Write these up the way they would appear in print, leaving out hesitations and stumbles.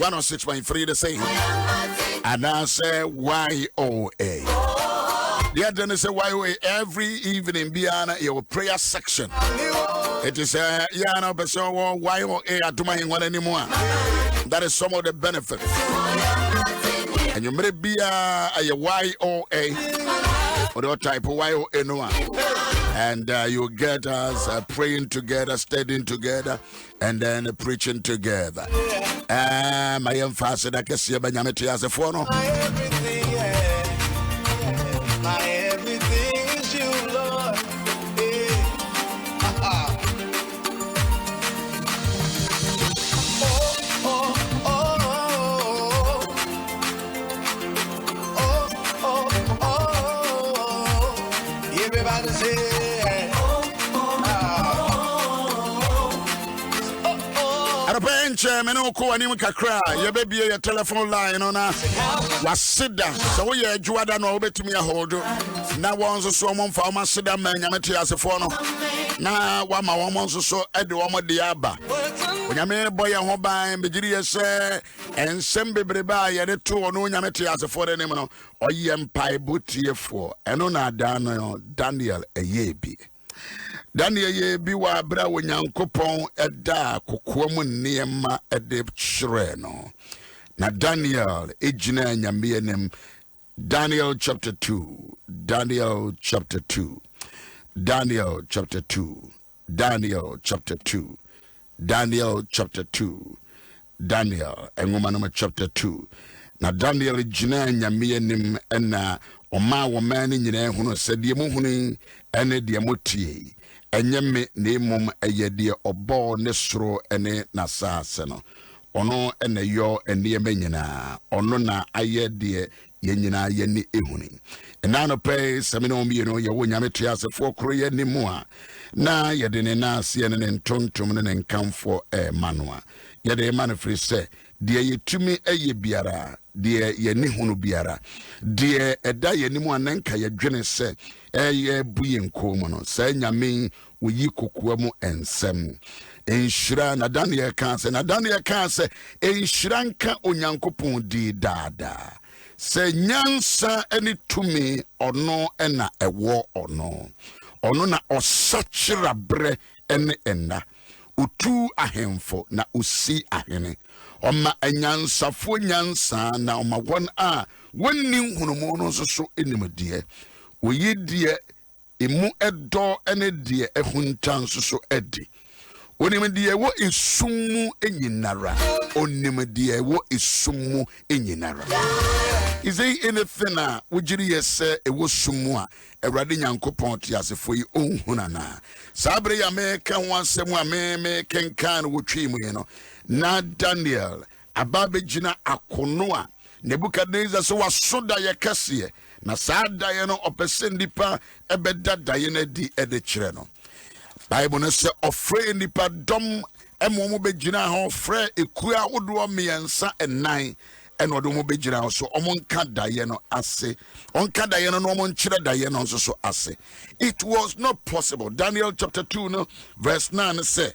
106.3 the same. And I say YOA. The other say YOA every evening beyond your prayer section. It is Yana Beso YOA Adom Ahengua anymore. That is some of the benefits. And you may be a YOA or the type of YOA no one. And you get us praying together, studying together, and then preaching together. My emphasis, I can see Benjamin as a phone. My everything is you, Lord. Everybody say. Meno ko ani kakra ye be bie your telephone line on wasida so we ye adwada no obetumi ahodo na won so so mo fa ma sida ma nyamete asefo no na wa ma won so so ede wo mo de aba onyame boye ho ban begiri ye se ensem bebreba ye de to no nyamete asefo de nim no oye mpai botiefo eno na da no Daniel eyebi Daniel ye bi wa bra wonyankopon eda kokoam niema ede kyerɛ no na Daniel ejina nyame enem Daniel chapter 2 Daniel chapter 2 Daniel chapter 2 Daniel chapter 2 Daniel chapter 2 Daniel enwoma no chapter 2 na Daniel ejina nyame enem ena oma wo man nyina hunu sɛdeɛ mu hunu ene de motie enyeme ne mum eyede obo ne soro ene nasase no ono ene yo ene nyina ono na ayede ye nyina ye ni ehuni enano pe semino mieno ye wonyame tuasefo kro ye ni mu a na yede ne na ase ne ntontom ne nkamfo manoa yede manifri se de yetumi eye biara de ye ni hunu biara de eda ye ni mu anenka ye dwene se eye buye nkomo no sa nyame oyi kokua mu ensem enhyira na Daniel kanse enhyira nka onyankopon di dada se nyansa eni tumi ono ena ewo ono na osachira bre ene enna utu ahemfo na usi ahene oma anyansafo nyansa na oma won a wonni hunumu no so enimdie oyidie emu edo ene die ehuntan so edi onimdie wo esumu enyinara onimdie wo esumu enyinara is there anything wujiri yese ewo sumu a Ewurade Nyankopon tiasefo yi onhunana sabre ya meka ho asemu a me kenkan wotwe mu ye no na Daniel ababegina akono a Nebukadnezar so wasoda ye kase na saada ye no opese ndipa ebeda daye na di ede kire no Bible no se ofre ndipa dom emomo begina ho ofre ekua wodo miensa enan eno do mo begina so omonka daye no ase onka daye no omon kire daye no so ase. It was not possible. Daniel chapter 2 no verse 9 say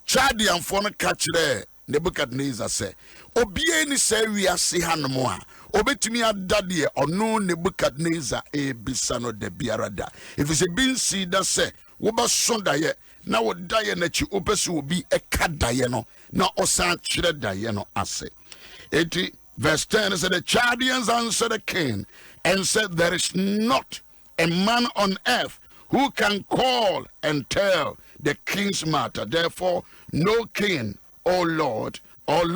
Chadian for no kachire Nebukadnezar say obie ni se wiase hanmo a obetumi adade ono Nebukadnezar ebisa no de biarada if it's a bin see that say wo ba so daye na wo daye na chi opesu obi eka daye no na osan kire daye no ase. Verse 10 said the Chaldeans answered the king and said there is not a man on earth who can call and tell the king's matter. Therefore no king or lord or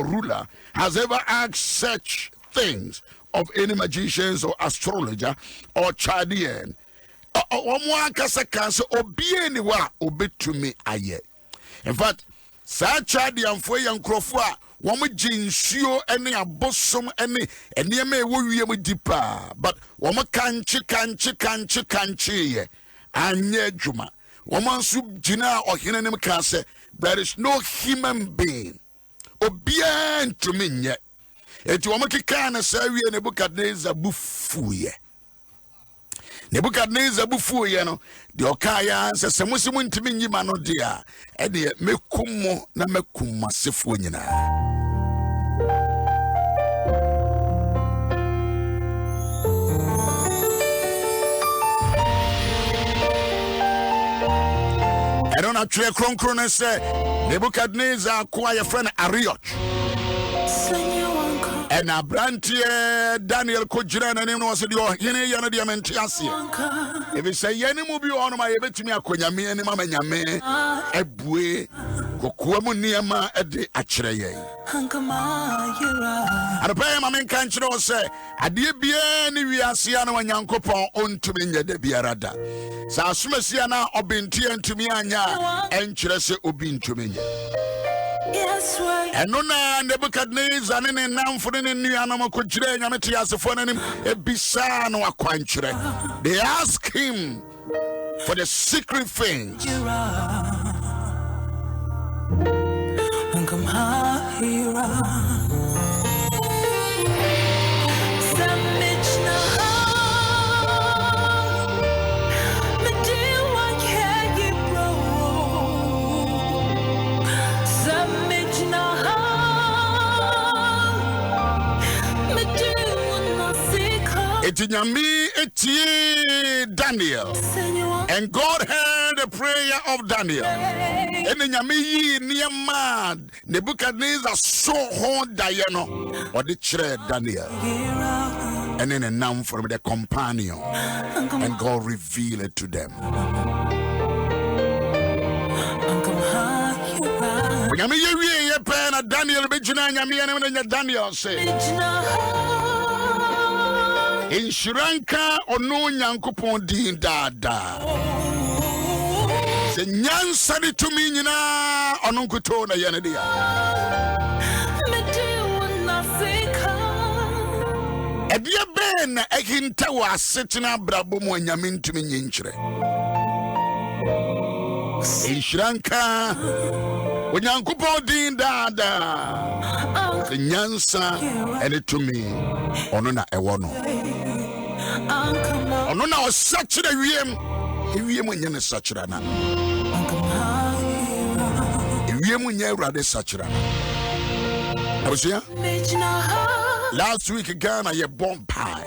ruler has ever asked such things of any magicians or astrologer or Chaldean. In fact, sa Chaldean for young crofwa womu jinsio ene abosom ene enema ewo wiem dipa but womu kanchi ye anye adwuma womu nso gina ohene nim ka se there is no human being obia ntumi nye eti womu kika na sa wie Nebukadnezar bufuye no de okaya se musimu ntimi nyima no dia e de mekum na mekum masefo nyina Ena twe kronkron se Nebuchadnezzar kwa ye friend Arioch. Ena brantie Daniel ko jira na nim no se de yene ye no de mente ase. E be say yene mu bi ono ma ye betimi akonyame ni mama nyame ebue kokoa mu niema e de akire ye. Ana pa ma men kan kire o se ade bia ni wiase ya na wanyankopon ontumi nya da biara da. Sa asomasia na obenti antumi anya enkire se obi ntumi nya. And no Nebuchadnezzar and Namford and Nianama Kujre and Amatias for him a bisano aquanture. They ask him for the secret things. Etinyami eti Daniel, and God heard the prayer of Daniel. And Enyami yi niyama Nebuchadnezzar so hon Diana or the chair Daniel, and then a name from the companion, and God revealed it to them. Enyami ye pen Daniel bejina Enyami and Daniel say. In Shiranka ono nyankopon din dada. Se nyansa de tumi nyina ono nkuto na yene dia. Ebia ben ehinta wa setina brabo mu anyame ntumi nyinkyere. In Shiranka onyankopon din dada. Se nyansa ene tumi ono na ewo no. Ono na osachira wiem nyene sachira na wiem nye urade sachira na abusia last week Ghana ye bomb pie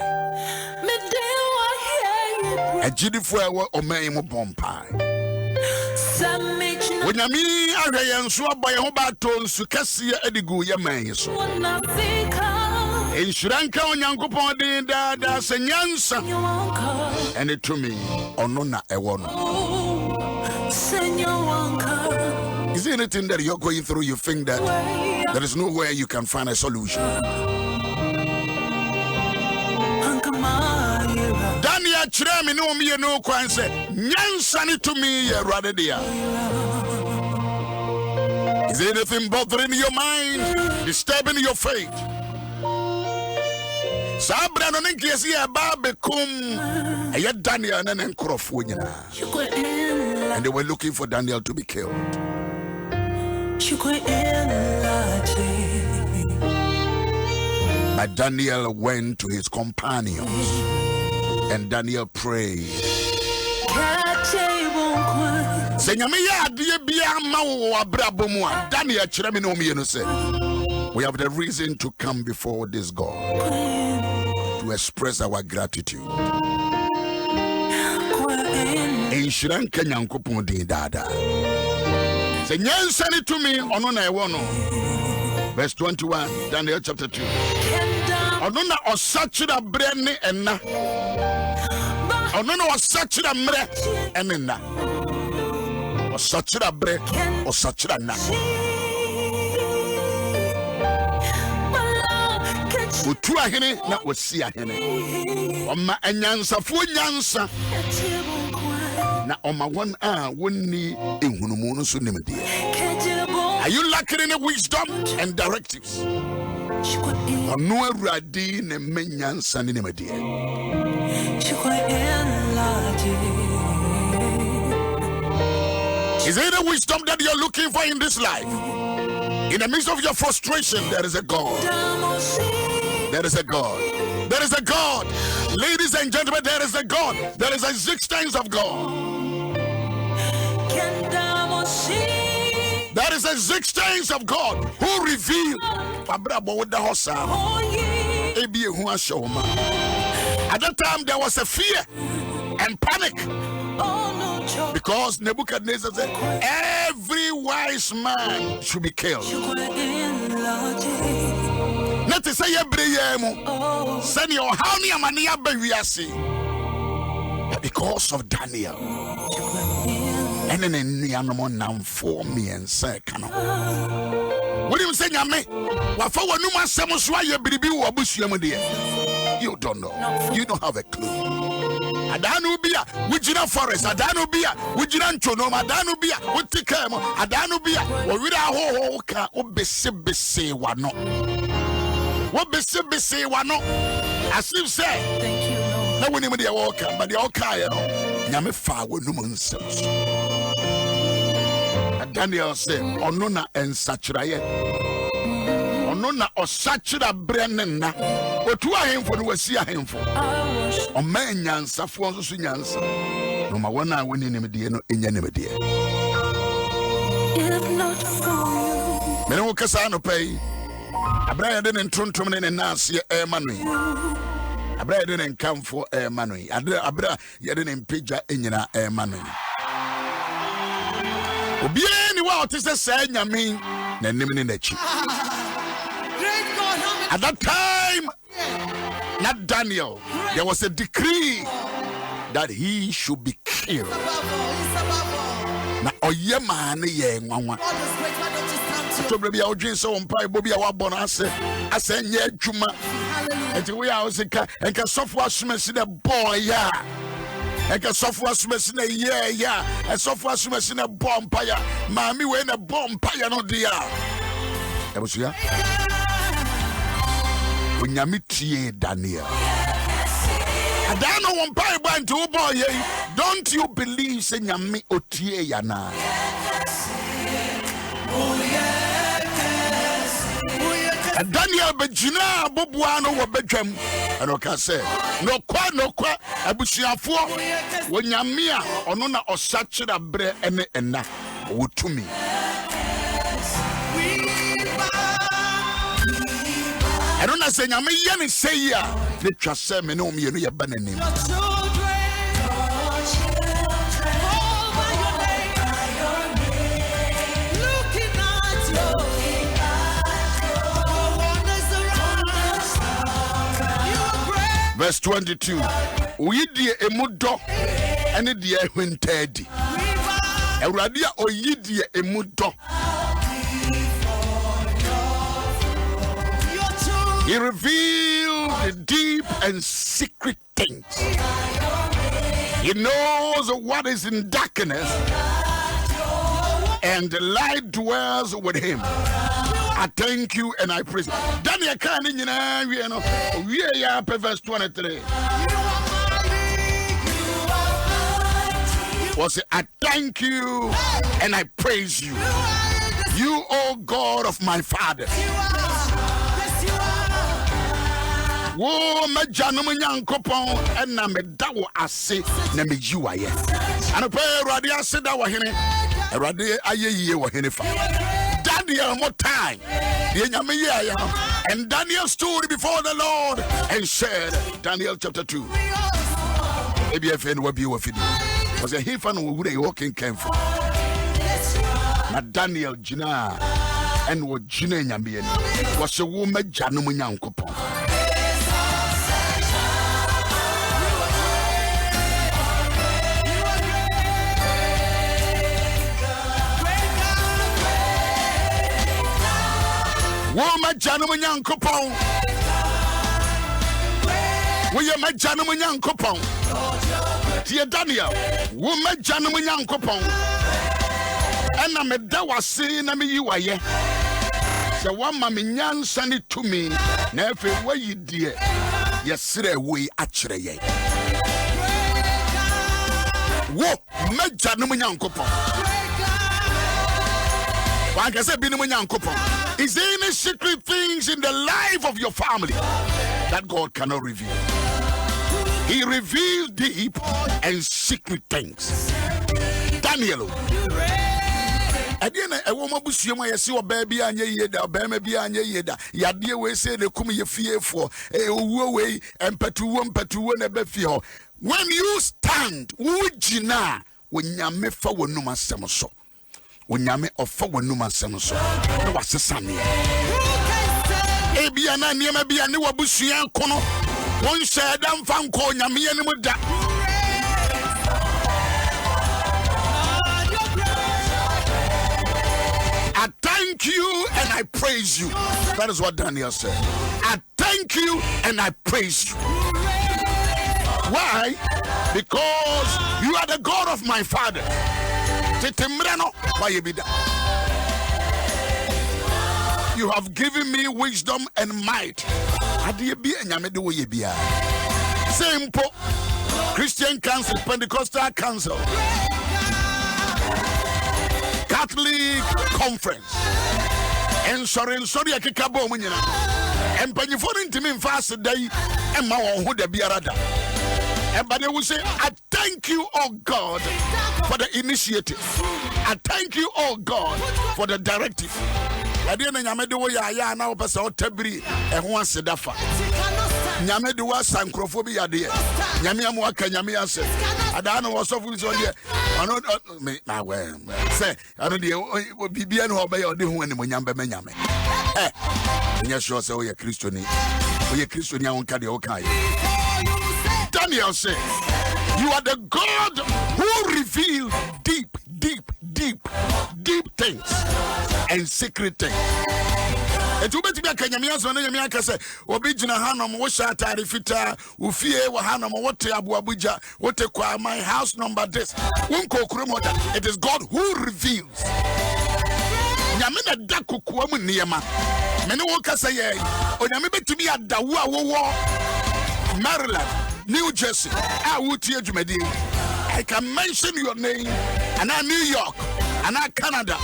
ejidifo ewo oman mu bomb pie onyami ahwe yenso aboye ho ba to nsu kase edigu ye man so in Shiranka onyankopon din dada senyansa and it to me onona ewono. Is there anything that you're going through you think that there is no way you can find a solution? Daniel Chrami no me no kwan say nyansa ni to me ye rather dia. Is there anything bothering your mind, disturbing your faith? Sabra no nkiesi ya babekum aya Daniel na nkrofo nyina. And they were looking for Daniel to be killed. But Daniel went to his companions and Daniel prayed. Senyame ya adie bia ma wo abrabo mu a Daniel kyerɛ me no me no say we have the reason to come before this God to express our gratitude. In Shiranka nyankopon din dada. Say nyansa ni to me ono na ewo no. Verse 21 Daniel chapter 2. Ono na osachira bre ne enna. Ono na osachira mre enna. Osachira bre osachira na. Utu ahene na osi ahene. Oma anyansafo nyansa. Na oma won a wonni ehunumu no so nimde. Are you lacking in wisdom and directives? Ono awurade ne menyansa ne nimde. Is there a wisdom that you're looking for in this life? In the midst of your frustration, there is a God. There is a God. There is a God. Ladies and gentlemen, there is a God. There is a existence of God. There is a existence of God who revealed. At that time, there was a fear and panic because Nebuchadnezzar said, wise man should be killed. Let us say send your honey amania bewiase. Because of Daniel. And then the animal now for me and say cano. What do you say, Yame? What for one woman summons why you be you don't know. You don't have a clue. Adanubia, Wujina Forest, Adanubia, Wujina Chono, Adanubia, Utikamo, Adanubia, or with our whole car, Obese wano. What Bese say wano? As you say, thank you. No one even the walker, but the Okayo, Yamefa, with Numan. Daniel said, Onona and Sachraye. Onona or Sachra Brennana. But to him for the Wasia him for. O man Yansa, Fonso Yansa. No, my one I winning him, dear, no, in Yanimity. If not for you, Meno Casano pay. A brand and Truntum and Nancy air money. A brand and come for air money. Abra, you didn't picture in your air money. Obiani wa otise say nyame na nim ne nachi. At that time, not Daniel, there was a decree that he should be killed. Na oyema ne ye nwanwa. To be a dream so on pai bobi a wabon ase nye adwuma. Enti we a osika enka sofo asumasi the boy ya. Eka software sumesi na yeah. A software sumesi na bomb paya. Mami we na bomb paya no dia. Ebusuya. Unyamitie Daniel. Adano one paya bantu boy. Don't you believe say nyami otie yana? Daniel Bejina Bobuano wabedwam and oka say no kwa abusuafo wonyamia ono na osachira bre ene enna wotumi I don't say nyame ye ne say ya ne twa say me no mienu ye bananim Verse 22. We die emudo ene die hwentadi. Ewradia oyidie emudo. He revealed the deep and secret things. He knows what is in darkness, and the light dwells with him. I thank you and I praise. Daniel can in we are verse 23. Was it I thank you and I praise you. You, O God of my father. Wo me janum nyankopon na me dawo ase na me jiwa ye. Anope Awurade ase da wo hene. Awurade ayeyiye wo hene fa. Daniel more time. And Daniel stood before the Lord and said, Daniel chapter 2. ABFN will be with you. Was a hefan who would walking came from. Not Daniel Jina and what Jina Yamian was a woman Janum Coupon. Woman Janum Yankopon. We are my Janum Yankopon. Dear Daniel, woman Janum Yankopon. And I'm a dawa saying, I mean, you are ye. So one mammy yan send it to me. Never way you dear. Yes, we actually. Wo, my Janum Yankopon. Like I said, is there any secret things in the life of your family that God cannot reveal? He reveals deep and secret things. Daniel. Again, a woman bush you may see a baby and ye da, baby and ye da. Yadia we say the come ye fear for a way and patu and a befio. When you stand, would you na when Yamefa will no master so? onyame ofa wanum asem so na wasesane ebia na niema bia ne wabusua kono won hyeda mfa nko onyame yenim da I thank you and I praise you. That is what Daniel said. I thank you and I praise you. Why? Because you are the God of my father. You have given me wisdom and might. Simple. Christian Council, Pentecostal Council, Catholic Conference, and sorry, I can't come and when you fall into me fast day, and my own who the biarada. And but they will say, I thank you, oh God, for the initiative. I thank you, oh God, for the directive. I didn't know ya now, Pastor Tebri, and one sedafa. Nyamedu was sanchrophobia, dear. Yamiam Waka Yamia said, I don't know what's of which one here. I don't say, I don't know, be bien or by or doing when Yamba Menyame. Eh, yes, you're so a Christian. We a Christian young Kadiokai. Daniel says, you are the God who reveals deep things and secret things. And to be a Kenyamian, so Yamiaka say, Obijina Hanam, Washata, Rifita, Ufie, Wahanam, what Abu Abuja, what my house number this. Unko Krumota. It is God who reveals. Yamina Daku Kwamu Niama. Many workers say, or Yamibe to be at Dawa, Maryland, New Jersey. I would tear you, I can mention your name, and I New York, and I Canada,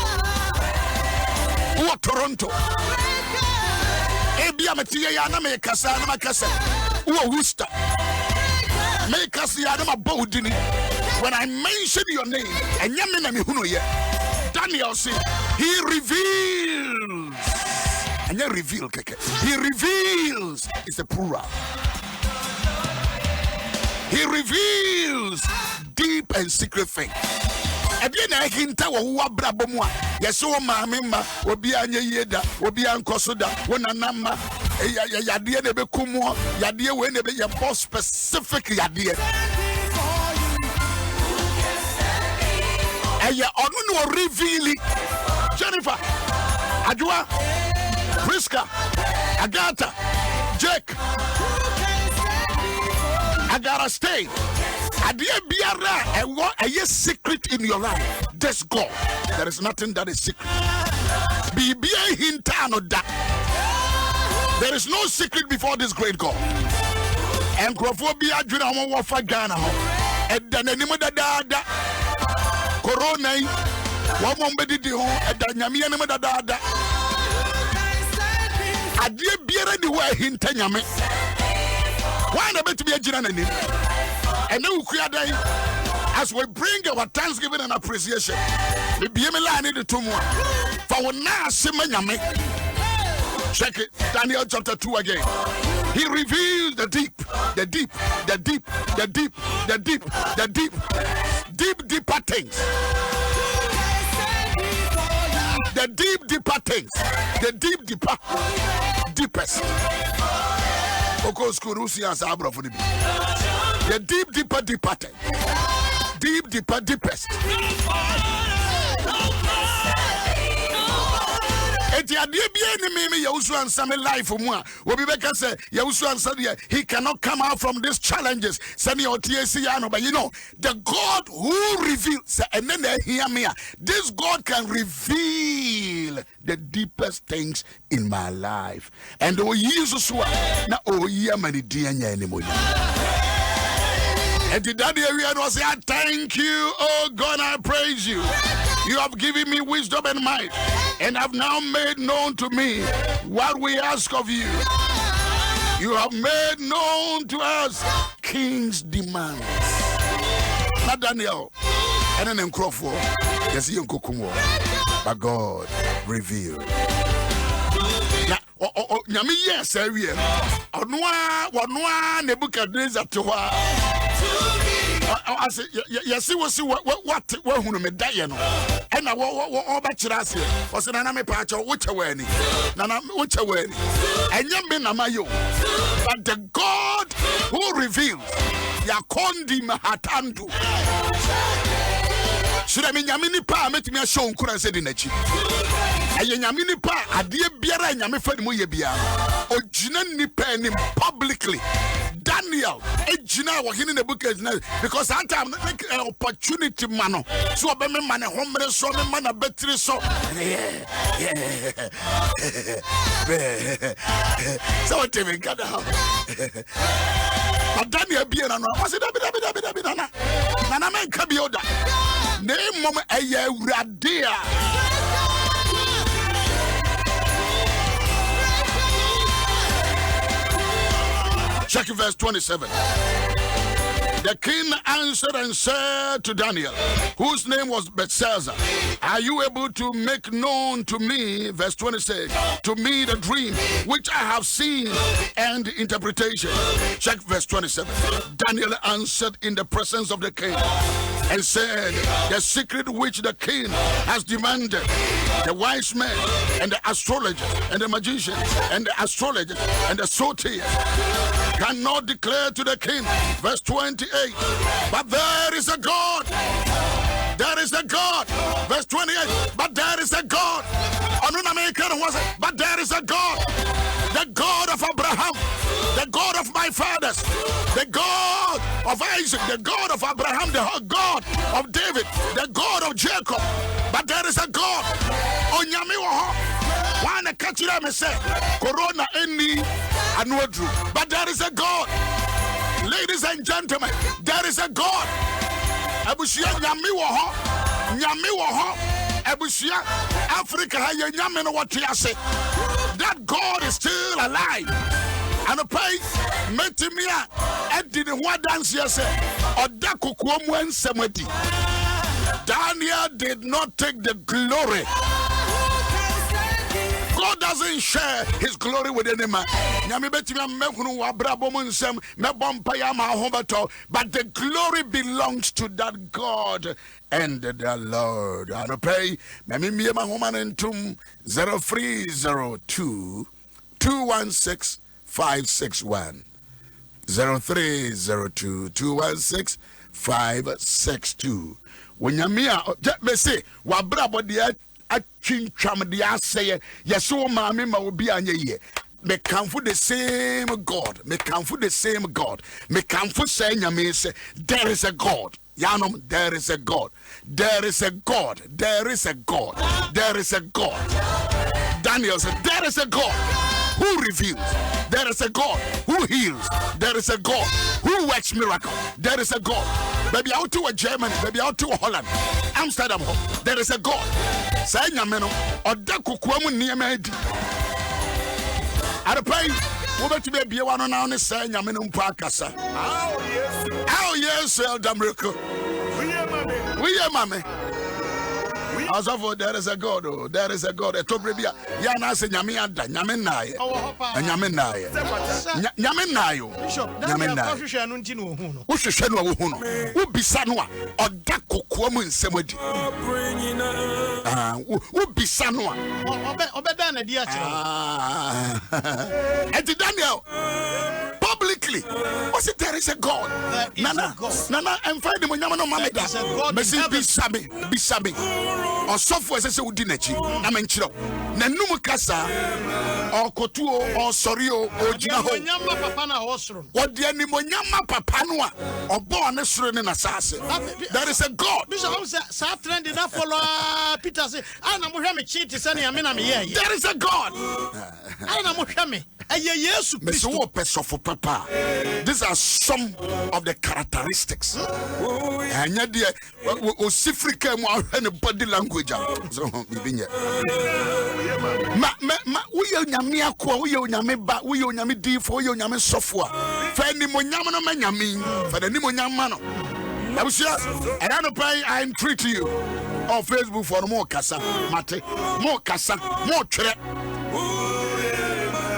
or Toronto. Ebia Matia Yana make us or Worcester. Make us Yadama Bodini. When I mention your name, and Yamina Mihunoye, Daniel said, he reveals. And you reveal, he reveals is the plural. He reveals deep and secret things. Again, I can tell what Brabomwa. Yes, so my member will be an yeda, will be an Kosoda, when a number, Yadia de Becumo, Yadia, when they be a more specific Yadia. And you are revealing Jennifer, Adwa, Priska, Agatha, Jake. I gotta stay. I dear Biara, and what a yes secret in your life. That's God. There is nothing that is secret. Be hintano da. There is no secret before this great God. And Crophobia Junamo Wafa Ghana. And then anymore da Corona. One moment did you at the Yamian da. I dear Biara the way hintanyame. Why not to be a general? And then as we bring our thanksgiving and appreciation, we be a line in the tomb. For now, Simanyame. Check it, Daniel chapter 2 again. He reveals the deeper things. The deeper things. The deepest. Because Kurusians are for the deeper thing. Deepest. Eti adie bia ni me Yaw Owusu-Ansah life for moi. Obi beka say Yaw Owusu-Ansah he cannot come out from these challenges. Send your TAC, but you know the God who reveals and then they hear me. This God can reveal the deepest things in my life. And oh Jesus na oh yeah many DNA anymore. And the daddy area was say, I thank you, oh God, I praise you. You have given me wisdom and might, and have now made known to me what we ask of you. You have made known to us king's demands. Not Daniel, and then Crawford, yes, you Kukumo, but God revealed. Nyami yes, area. Onwa Nebuchadnezzar to I say, yes, he was what who me die, you know. and I walk back to us here. Was an anime patch or which away, Nana, which away, and young men amayo. But the God who reveals Yakondi Mahatandu. Should I mean Yamini Pa met me a show could I said in a chip? A Yamini Pa, a dear Biara and Yamifa Bia, or Jinan Nipen publicly. Daniel, Ejina was in the book because I am like an opportunity man. So I am man, a homeless son, a man, a better so. So what do we got out? But Daniel Biana was it a bit Nana make Kabioda. Name Mama Aya Radia. Check verse 27. The king answered and said to Daniel, whose name was Belshazzar, are you able to make known to me, verse 26, to me the dream which I have seen and interpretation? Check verse 27. Daniel answered in the presence of the king and said, the secret which the king has demanded, the wise men and the astrologers and the magicians and the astrologers and the sortiers cannot declare to the king. Verse 28. But there is a God. There is a God. Verse 28. But there is a God. But there is a God. The God of Abraham. The God of my fathers. The God of Isaac. The God of Abraham. The God of David. The God of Jacob. But there is a God. One catch them and say, Corona any anodru. But there is a God. Ladies and gentlemen, there is a God. Abusia nyame wo ho. Nyame wo ho. Abusia Africa ha ye nyame no what you say. That God is still alive. And a pay metimia edi ne ho dance say oda kokoa mu ensemadi. Daniel did not take the glory. God doesn't share his glory with any man. But the glory belongs to that God and the Lord. I pray. 0302 216 561 0302 216 562. When you me say, Wabrabo dear. I think Tram say, yes, so mammy will be on ye. Me come for the same God. Me come for the same God. Me come for saying, I say, there is a God. Yanum, there is a God. There is a God. There is a God. There is a God. Daniel said, there is a God who reveals. There is a God who heals. There is a God who works miracles. There is a God. Maybe out to a Germany, maybe out to a Holland, Amsterdam. There is a God. Say Yameno or Dakuquamu Niamedi. At a pay, over to be one on our saying Yaminum Parkasa. Oh, yes, Eldamrico. We are mammy. As of there is a God, oh, there is a God. A Tobribia, Yana say Yamianda, Yaminai, and Yaminai, Yaminayo, Yaminai, Ushano, Ubi Sanwa, or Dako Quamun Semedi. Ubi Sanwa, Obedana, dear. And Daniel. Publicly, was it there is a God? Nana, I'm finding when Yamano Mamada. Bisabi, or software says Udinachi. I'm in Chiro. Nanumukasa, or Kotuo, or Sorio, or Jinaho. What the Animonyama Papanua, or born a Surin and Assassin. There is a God. Bishop Satan did not follow Peter. I'm Muhammad cheat to send him. There is a God. I'm Muhammad. Yes, Papa. These are some of the characteristics. And yet, Osifrika and body language. So, we are Yamiako, we are Yamiba, we are Yamidi for your Yami software. For any Monyamano Manyamin, for the Nimonyamano. And I don't pay, I entreat you on Facebook for more Casa, Mate, more Casa, more Tre.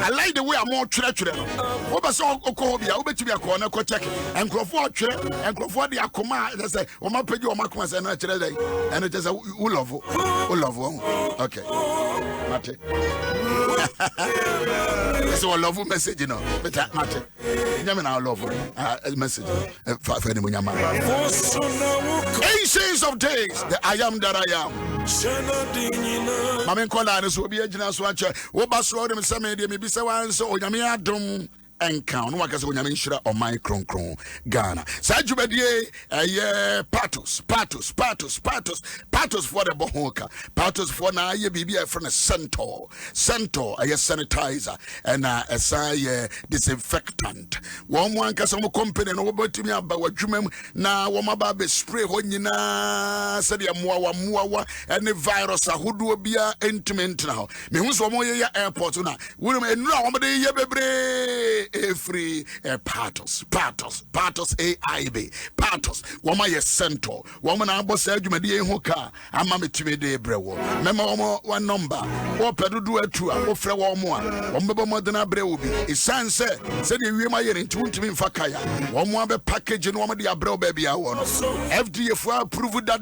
I like the way I'm more church. What was all Okobia? Obey to be a corner, co check and Crawford and Crawford the Akoma. They say, "Oh, my pay your Macmas and today." And it is a Ulov. Okay. Mate. So I love message, you know. But Mate. I love message. Ancients of days, the I am that I am. Mamen Kola is will be a general swatcher. Obaso them some maybe so Yami Adom Ahengua. No one can say Yami or my cron Ghana. Sajubedie, patos for the Bohoka, patos for na ye be a friend Centaur, a sanitizer, and a say disinfectant. One can some company and over to me about what you na wama spray when you na said ya muawa and the virus who do be intimate now. Me who's one more airport na. We no ye bebre free patos AIB patos wama ye Centaur woman abo say adwumade hoka ama metime de brewo mema one number wo pedudu atu a wo frɛ wo mo a wo mbebo modena brewo bi isanse se de wie ma ye ntumi mfa kaya wo mo abe package no wo de abrewo ba bia wo no FDA fu approve da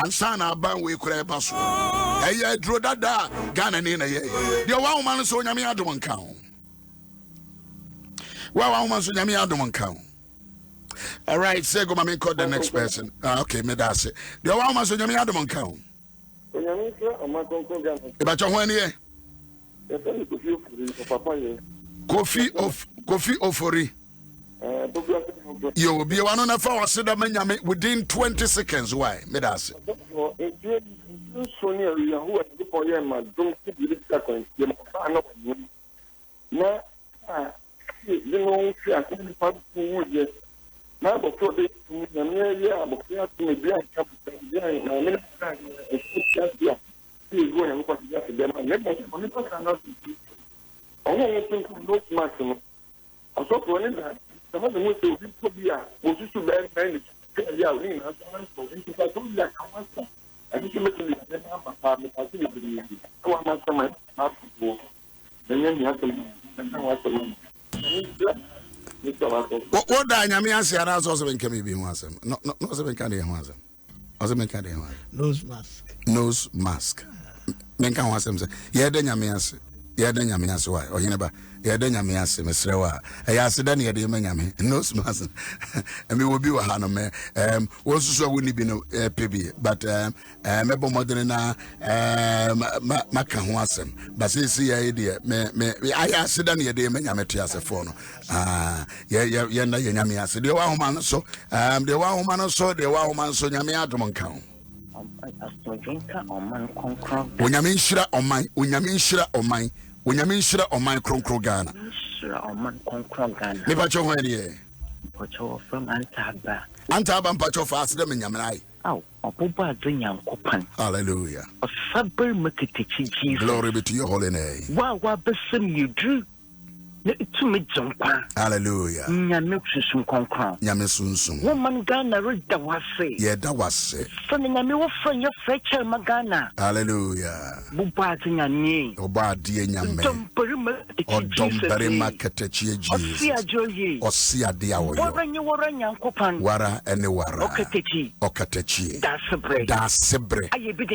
ansa na aban we kura ba so eye dro dada Ghana ni na ye de wa wo man so nyame adom nka ho wa man so nyame adom nka ho. All right, say go mami call the next person. Okay, me that's it. The one man so nyame Adom Ahengua. E ba cho ho ani e? Kofi Ofori. Yo be one na fa wase da nyame within 20 seconds. Why? Me that's it. Now, before they What dynamic answer has also been coming be one. No, seven candy one. Also, make candy one. Nose mask. Men can want them say, yeah, then you answer. Yeah, then you answer why. Or you never, yeah, then you answer, Mr. Rewa. I asked Danny at the Menami, nose mask. And we will be a Hanome. Also, wouldn't be no PB, but Mebo Moderna, Macahuasem. But see, idea, I asked Danny at the Menameti as a phone. Yeah, Yamias. The woman so, the woman so, the woman so, Yami Adom Ahengua. Unyaminshira on my Kronkro Ghana. Me pacho hwede. Pacho from Antaba. Antaba pacho fast them in Yamanai. Oh, Obuba Dunyan. Hallelujah. A sabber mukitichi Jesus. Glory be to your holy name. Wa besim you drew. To me jumpa. Hallelujah. Nyamexum concron. Yamesunsum. Woman Ghana read the was say. Yeah, that was it. Sending a new friend your fetcher Magana. Hallelujah. Bubating a knee. Obadi Yame. Don't very marketechi Jesus. Or see a dear. Warren you were young copan. Wara and Wara. Okatechi. That's a break. That's a break. Why you bid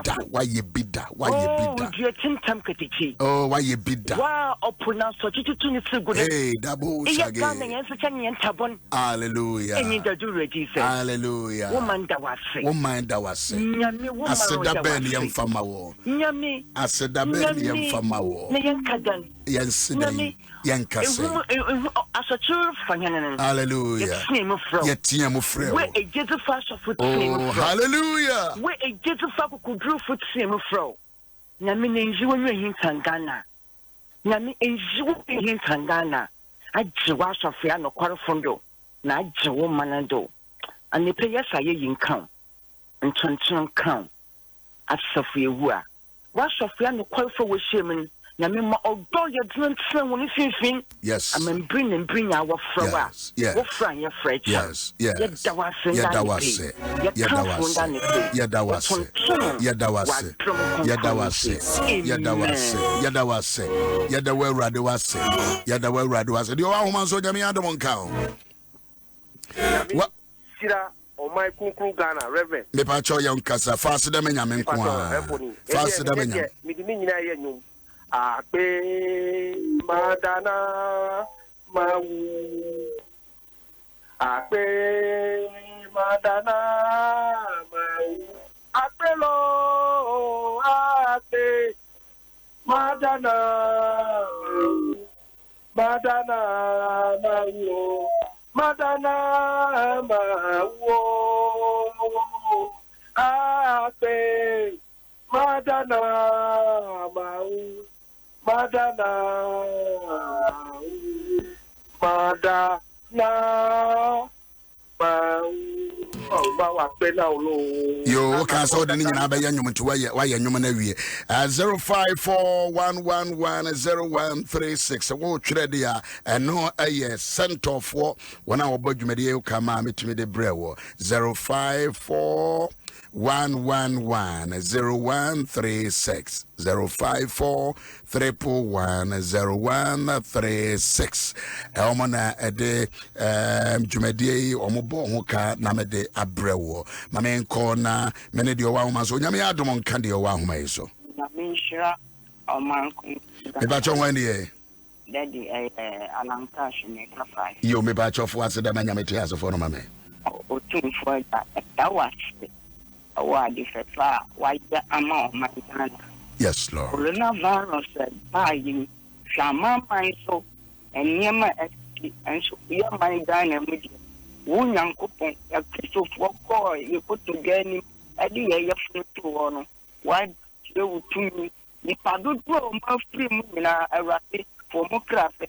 that? Why you bid that? Why you bid that? Oh, why you bid that? Wow, open now so good. Hey, double again. Hallelujah. Hallelujah. Woman that was say. I said that belly and famawo. I said that belly and famawo. Yes, Yankase. As a true fan. Hallelujah. Yet Yamufre. Where a gentle fast of foot. Oh, hallelujah. Where a gentle fat could drew foot same fro. Yamin and you in Tangana. Yami enjiwo in Tangana. I jiwa Sofia no quarfondo. Na jiwo manando. And the players are in count. And Tonton count. At Sophia Wua. What Sofia no quarfo was shaman. nyame ma odo ye drentre woni finfin yes am bring our flower wo fra ye fresh yes yeda wase yeda wase the one so nyame adom nka what sira o my kunkun Ghana reverend me pa cho yon kasa fast dem nyame nko fast dem nyame me di nyina ye nyum ape madana mawu ape madana mawu apelo ape madana mawu madana mawu ape madana mawu madana yo can so the nyina ba yanyum to why yanyum na wie 0541110136 wo twere dia eno aye center for when our bodwumade e kama metumi de brewo 0541110136 0543110136 elmona ede dwumade omobo ho ka na mede abrewo mame nko na mene de owa homa so nyame adom nka de owa homa yeso nyame shira omanko me ba cho wan de daddy alanka shine kafa yo me ba cho fo ase da nyame te aso fo no mame o tun fo that was our defefa why the amount my Ghana. Yes, Lord. Coronavirus buying Shama so and Yama and so we are my Ghana media. One young couple, a crystal for call you put together at the air to honor. Why you would to me? The Padu grow more free in a rapid for more craft.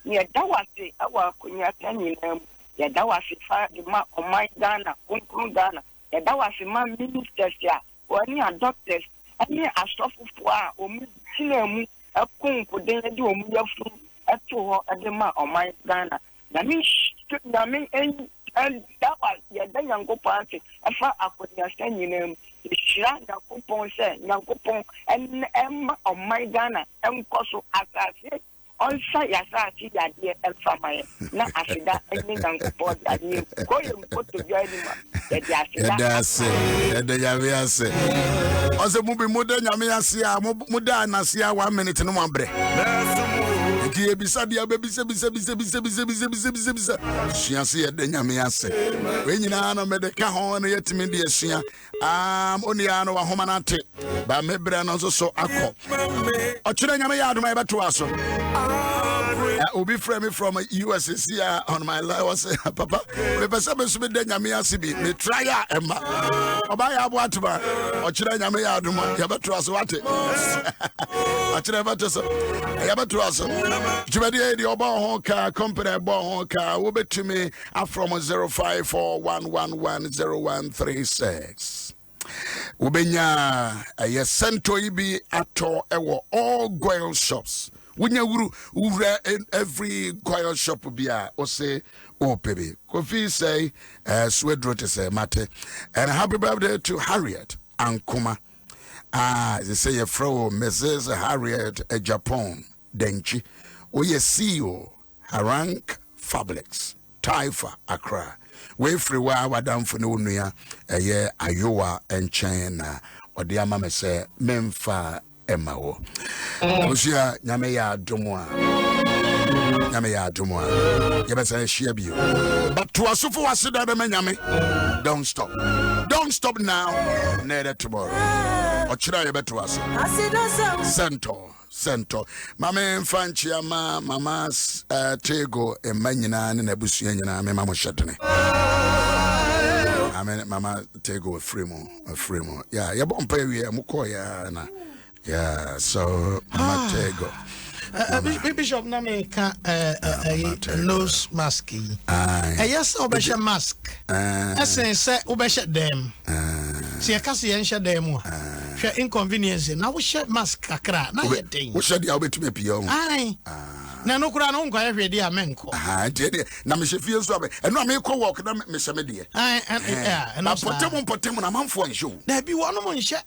Yeah, that was it. Our Kunya Canyon. Yeah, that was it. Fire the mark on my Ghana, Kunkun Ghana. Yeah, that was my ministers. Yeah, or any doctors. Any asofufo o mu tinemu akonko den de o mu yafu eto ho edema o my Ghana na me en that was ya dan yango party afa akonya sanyinem ishira na kupon se nyankopon en o my Ghana enkoso asase onsa yasase yade elfamaye na afida en nyankopon yade ko yem ko to join ma Ede yawe ase. Ose mubi muda nyame ase a muda anase a 1 minute no mabre. Ki ebisa dia bebisa bisa. Siase ede nyame ase. We nyina no mede ka ho no yetimi de asua. Oni ano wa homa na te. Ba mebre no so akọ. Ochire nyame ya adoma ebeto aso. Obi frame from USA here on my life was papa me pesa be so be de nyame ase bi me try emma oba ya abo atuma ochire nyame ya adoma ya beto aso wate achire beto so ya beto aso jumade de oba ho ka company bo ho ka wo betumi from 0541110136 ubenya sento ibi ato ewo all goil shops. When you every coil shop be or say, oh, baby, Kofi say, sweat to say, Mate, and happy birthday to Harriet and Kuma. They say a fro, Mrs. Harriet, a Japan, Denchi, or ye CEO, Harank Fabrics, Taifa, Accra. We free wa down for no near a year, Iowa and China, or the Amame say, Memfa. Emao. Osia nyame ya adomwa. Yebesa share bi. But to asufo wasida be nyame. Don't stop. Don't stop now. Neither tomorrow. Ochira yebeto aso. Cento. Mama mfanchi ama mama tego emanyina ne nabusua nyina me mama shetene. Amen mama tego fremo. Yeah, yebompa wi amukọ ya na. Yeah, so Matego. Bishop Nameka nose mask. Yes, Obesha mask. Say Obesha them. See a Cassian Shademo. hwe inconvenience na wo hye mask kakra na ye den wo hye dia wo betumi pie ho ai na no kura no nkwa hwe dia menko de na me hye fie so abe eno me ko work na me hye me de ai na potem na manfo nhye wo na bi wono mo nhye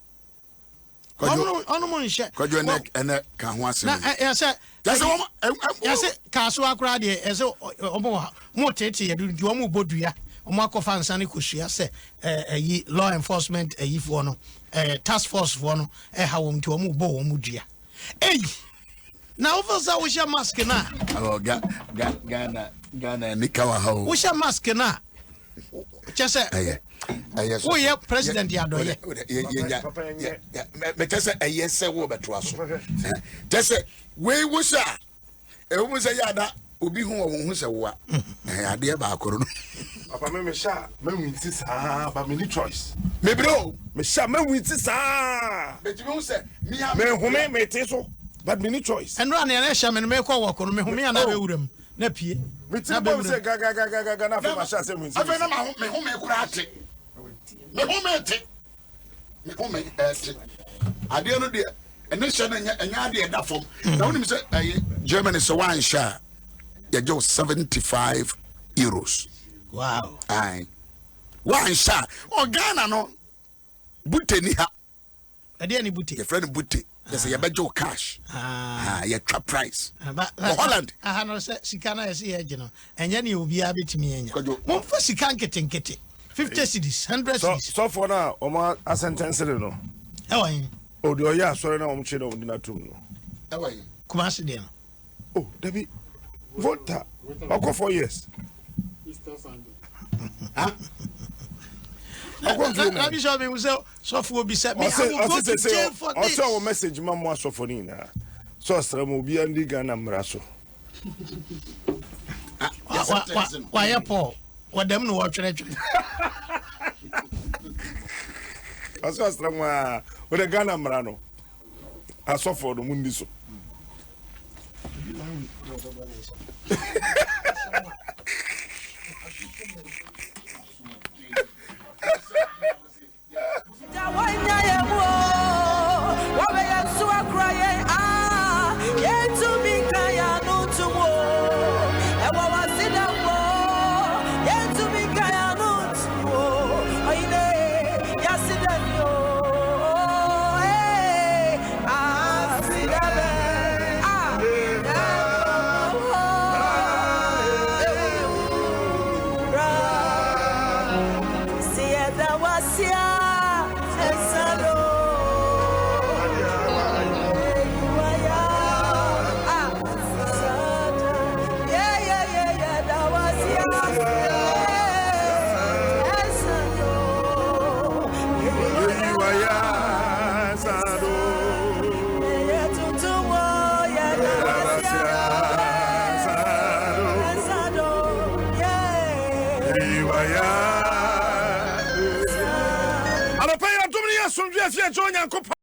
ono mo nhye kwajo ene ka ho ase na ya se ka so akura de ese omo mo tete ye di omo bodua omo akofa nsane kosua se yi law enforcement yi fo no task force fo no ha wo mti omo bo wo mudua na ofisa wo hye mask na Ghana nikawa ha wo hye mask na chese wo ye president ya do ye me chese ayese wo beto aso chese we wo sha wo se ya da obi hu wo hu se wo a ade ba akoro no papa me sha me winti sa ba me ni choice me bro me sha me winti sa betimi hu se me hume me te so but me ni choice eno ane na hye me me ko wo ko no me hume ana be wuram na pie me ti bo se ga na fe ma sha se winti afa na me hume kura ate me hume te ade no de ene hye na nya ade da fom na woni me se Germany so one share ya jo 75 euros. Wow. Aye. One share. O Ghana no bute ni ha. Ade ni bute. Your friend bute. Yes, ya bejo cash. Ya trap price. Holland. No se sika na yesi ye no. Enye ne obi a betimi enya. Mo fa sika nkete 50 cedis, 100 cedis. So for now, omo asentence no. Ewan. O de oya sorry na omo che na omo na tum no. Ewan. Kuma se de no. Oh, Debbie. Volta. Oko 4 years. Easter Sunday. Huh? Na Bishop we say so for obi say me I will go to jail for this. Also message mamo so for ni na. So asram obi andi Ghana mra so. Why ya Paul? What them no watch it. Also asram wa the Ghana mra no. Aso for no mundi so.